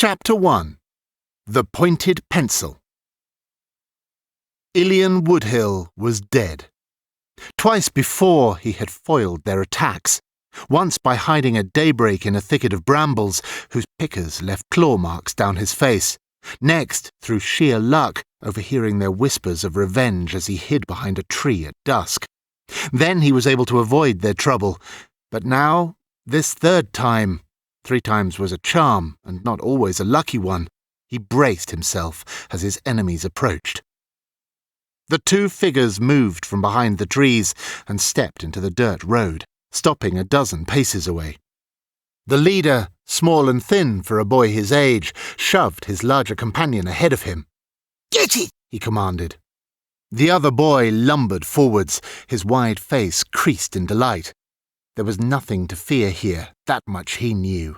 Chapter 1. The Pointed Pencil. Ilian Woodhill was dead. Twice before he had foiled their attacks, once by hiding at daybreak in a thicket of brambles whose pickers left claw marks down his face, next through sheer luck overhearing their whispers of revenge as he hid behind a tree at dusk. Then he was able to avoid their trouble, but now, this third time, 3 times was a charm and not always a lucky one, he braced himself as his enemies approached. The 2 figures moved from behind the trees and stepped into the dirt road, stopping a dozen paces away. The leader, small and thin for a boy his age, shoved his larger companion ahead of him. "Get it!" he commanded. The other boy lumbered forwards, his wide face creased in delight. There was nothing to fear here, that much he knew.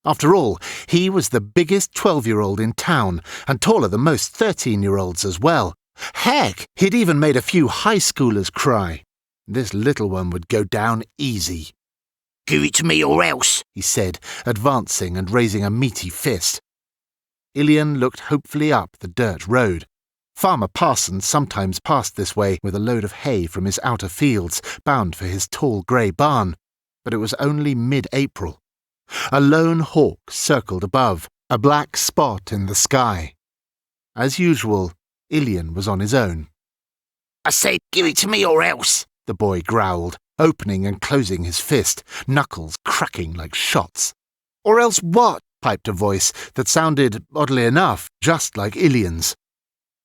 After all, he was the biggest 12-year-old in town, and taller than most 13-year-olds as well. Heck, he'd even made a few high schoolers cry. This little one would go down easy. "Give it to me or else," he said, advancing and raising a meaty fist. Ilian looked hopefully up the dirt road. Farmer Parsons sometimes passed this way with a load of hay from his outer fields, bound for his tall grey barn, but it was only mid-April. A lone hawk circled above, a black spot in the sky. As usual, Ilian was on his own. "I said give it to me or else," the boy growled, opening and closing his fist, knuckles cracking like shots. "Or else what?" piped a voice that sounded, oddly enough, just like Ilian's.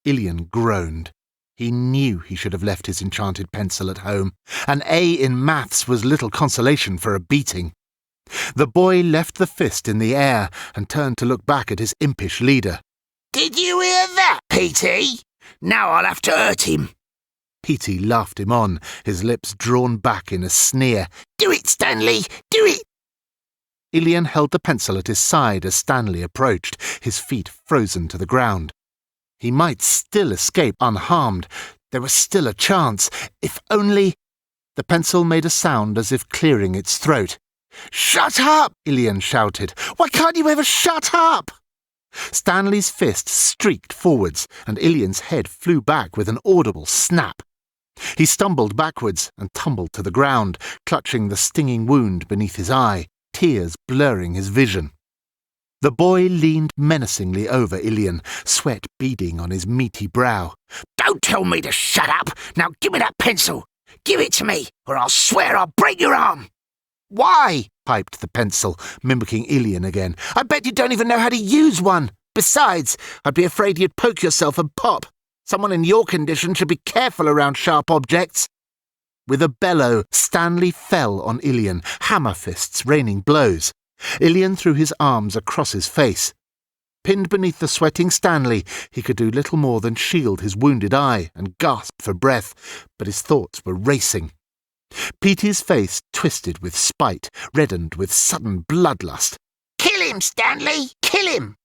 Ilian groaned. He knew he should have left his enchanted pencil at home. An A in maths was little consolation for a beating. The boy left the fist in the air and turned to look back at his impish leader. "Did you hear that, Petey? Now I'll have to hurt him." Petey laughed him on, his lips drawn back in a sneer. "Do it, Stanley! Do it!" Ilian held the pencil at his side as Stanley approached, his feet frozen to the ground. He might still escape unharmed. There was still a chance. If only... The pencil made a sound as if clearing its throat. "Shut up!" Ilian shouted. "Why can't you ever shut up?" Stanley's fist streaked forwards, and Ilian's head flew back with an audible snap. He stumbled backwards and tumbled to the ground, clutching the stinging wound beneath his eye, tears blurring his vision. The boy leaned menacingly over Ilian, sweat beading on his meaty brow. "Don't tell me to shut up! Now give me that pencil! Give it to me, or I'll swear I'll break your arm!" "Why?" piped the pencil, mimicking Ilian again. "I bet you don't even know how to use one. Besides, I'd be afraid you'd poke yourself and pop. Someone in your condition should be careful around sharp objects." With a bellow, Stanley fell on Ilian, hammer fists raining blows. Ilian threw his arms across his face. Pinned beneath the sweating Stanley, he could do little more than shield his wounded eye and gasp for breath, but his thoughts were racing. Petey's face twisted with spite, reddened with sudden bloodlust. "Kill him, Stanley! Kill him!"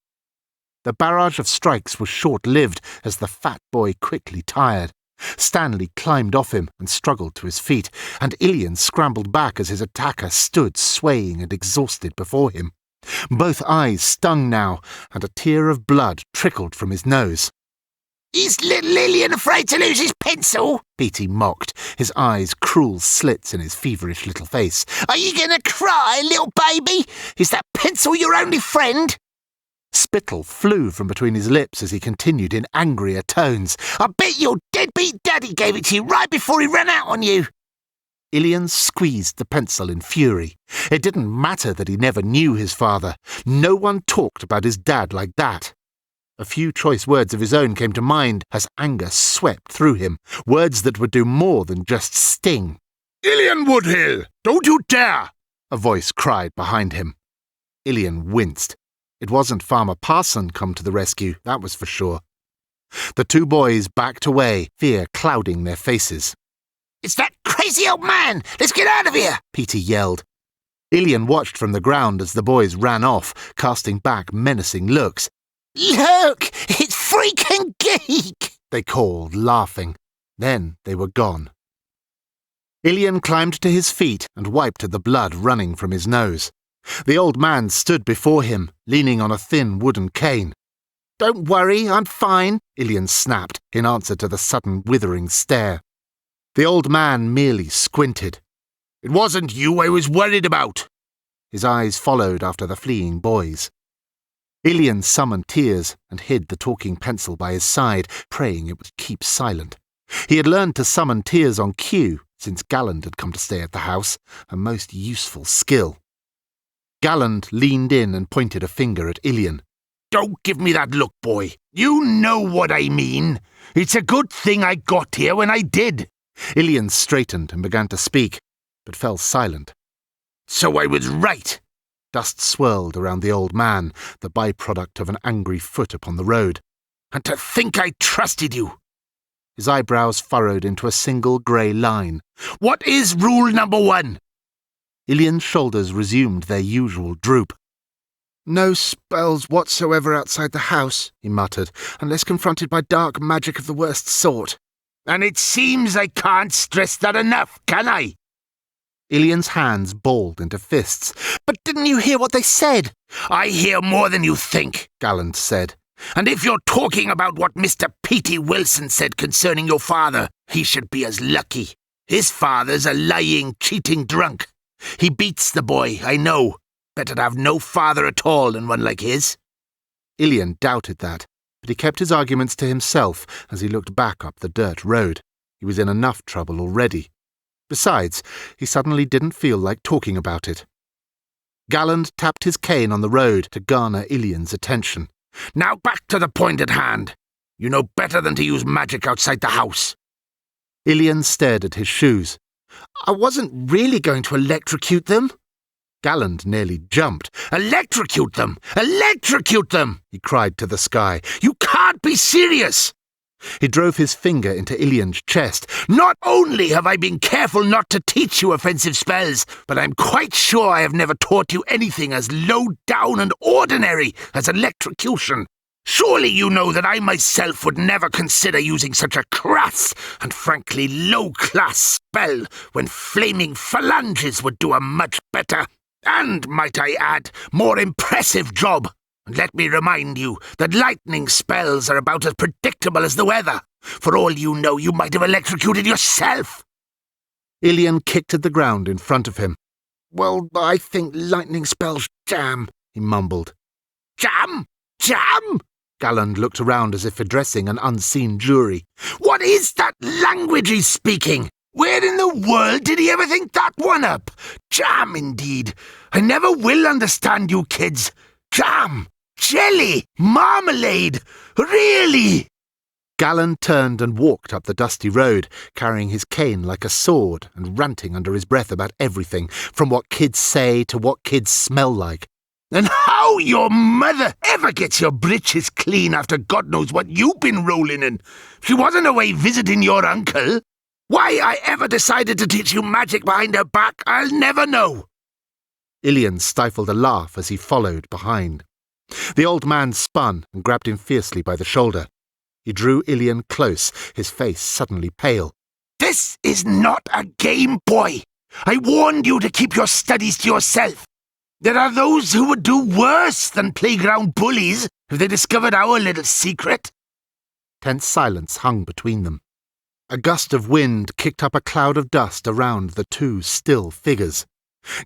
The barrage of strikes was short-lived as the fat boy quickly tired. Stanley climbed off him and struggled to his feet, and Ilian scrambled back as his attacker stood swaying and exhausted before him. Both eyes stung now, and a tear of blood trickled from his nose. "Is little Ilian afraid to lose his pencil?" Petey mocked, his eyes cruel slits in his feverish little face. "Are you going to cry, little baby? Is that pencil your only friend?" Spittle flew from between his lips as he continued in angrier tones. "I bet your deadbeat daddy gave it to you right before he ran out on you." Ilian squeezed the pencil in fury. It didn't matter that he never knew his father. No one talked about his dad like that. A few choice words of his own came to mind as anger swept through him, words that would do more than just sting. "Ilian Woodhill, don't you dare!" a voice cried behind him. Ilian winced. It wasn't Farmer Parson come to the rescue, that was for sure. The 2 boys backed away, fear clouding their faces. "It's that crazy old man! Let's get out of here!" Petey yelled. Ilian watched from the ground as the boys ran off, casting back menacing looks. "Look! It's freaking Geek!" they called, laughing. Then they were gone. Ilian climbed to his feet and wiped at the blood running from his nose. The old man stood before him, leaning on a thin wooden cane. "Don't worry, I'm fine," Ilian snapped in answer to the sudden withering stare. The old man merely squinted. "It wasn't you I was worried about." His eyes followed after the fleeing boys. Ilian summoned tears and hid the talking pencil by his side, praying it would keep silent. He had learned to summon tears on cue since Galland had come to stay at the house, a most useful skill. Galland leaned in and pointed a finger at Ilian. "Don't give me that look, boy. You know what I mean. It's a good thing I got here when I did." Ilian straightened and began to speak, but fell silent. "So I was right." Dust swirled around the old man, the byproduct of an angry foot upon the road. "And to think I trusted you." His eyebrows furrowed into a single grey line. "What is rule number 1? Ilian's shoulders resumed their usual droop. "No spells whatsoever outside the house," he muttered, "unless confronted by dark magic of the worst sort." "And it seems I can't stress that enough, can I?" Ilian's hands balled into fists. "But didn't you hear what they said?" "I hear more than you think," Galland said. "And if you're talking about what Mr. Petey Wilson said concerning your father, he should be as lucky. His father's a lying, cheating drunk. He beats the boy, I know. Better to have no father at all than one like his." Ilian doubted that, but he kept his arguments to himself as he looked back up the dirt road. He was in enough trouble already. Besides, he suddenly didn't feel like talking about it. Galland tapped his cane on the road to garner Ilian's attention. "Now back to the point at hand. You know better than to use magic outside the house." Ilian stared at his shoes. "I wasn't really going to electrocute them." Galland nearly jumped. "Electrocute them! Electrocute them!" he cried to the sky. "You can't be serious!" He drove his finger into Ilian's chest. "Not only have I been careful not to teach you offensive spells, but I'm quite sure I have never taught you anything as low down and ordinary as electrocution. Surely you know that I myself would never consider using such a crass and frankly low-class spell when flaming phalanges would do a much better, and, might I add, more impressive job. And let me remind you that lightning spells are about as predictable as the weather. For all you know, you might have electrocuted yourself." Ilian kicked at the ground in front of him. "Well, I think lightning spells jam," he mumbled. "Jam? Jam?" Galland looked around as if addressing an unseen jury. "What is that language he's speaking? Where in the world did he ever think that one up? Jam, indeed. I never will understand you kids. Jam, jelly, marmalade, really?" Galland turned and walked up the dusty road, carrying his cane like a sword and ranting under his breath about everything, from what kids say to what kids smell like. "And how your mother ever gets your britches clean after God knows what you've been rolling in. She wasn't away visiting your uncle. Why I ever decided to teach you magic behind her back, I'll never know." Ilian stifled a laugh as he followed behind. The old man spun and grabbed him fiercely by the shoulder. He drew Ilian close, his face suddenly pale. "This is not a game, boy. I warned you to keep your studies to yourself. There are those who would do worse than playground bullies if they discovered our little secret." Tense silence hung between them. A gust of wind kicked up a cloud of dust around the two still figures.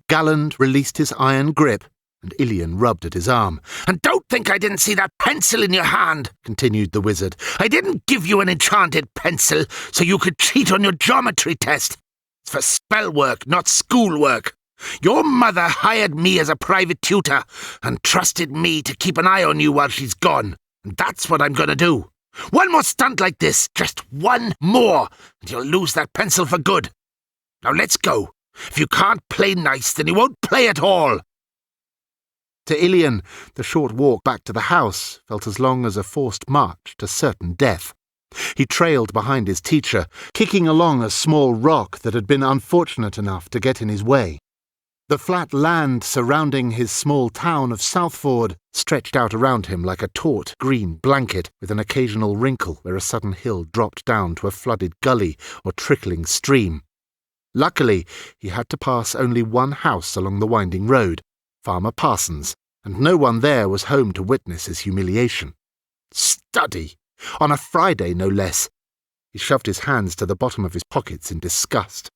Galland released his iron grip, and Ilian rubbed at his arm. "And don't think I didn't see that pencil in your hand," continued the wizard. "I didn't give you an enchanted pencil so you could cheat on your geometry test. It's for spell work, not school work. Your mother hired me as a private tutor and trusted me to keep an eye on you while she's gone, and that's what I'm going to do. One more stunt like this, just one more, and you'll lose that pencil for good. Now let's go. If you can't play nice, then you won't play at all." To Ilian, the short walk back to the house felt as long as a forced march to certain death. He trailed behind his teacher, kicking along a small rock that had been unfortunate enough to get in his way. The flat land surrounding his small town of Southford stretched out around him like a taut green blanket, with an occasional wrinkle where a sudden hill dropped down to a flooded gully or trickling stream. Luckily, he had to pass only one house along the winding road. Farmer Parsons, and no one there was home to witness his humiliation. Study! On a Friday, no less! He shoved his hands to the bottom of his pockets in disgust.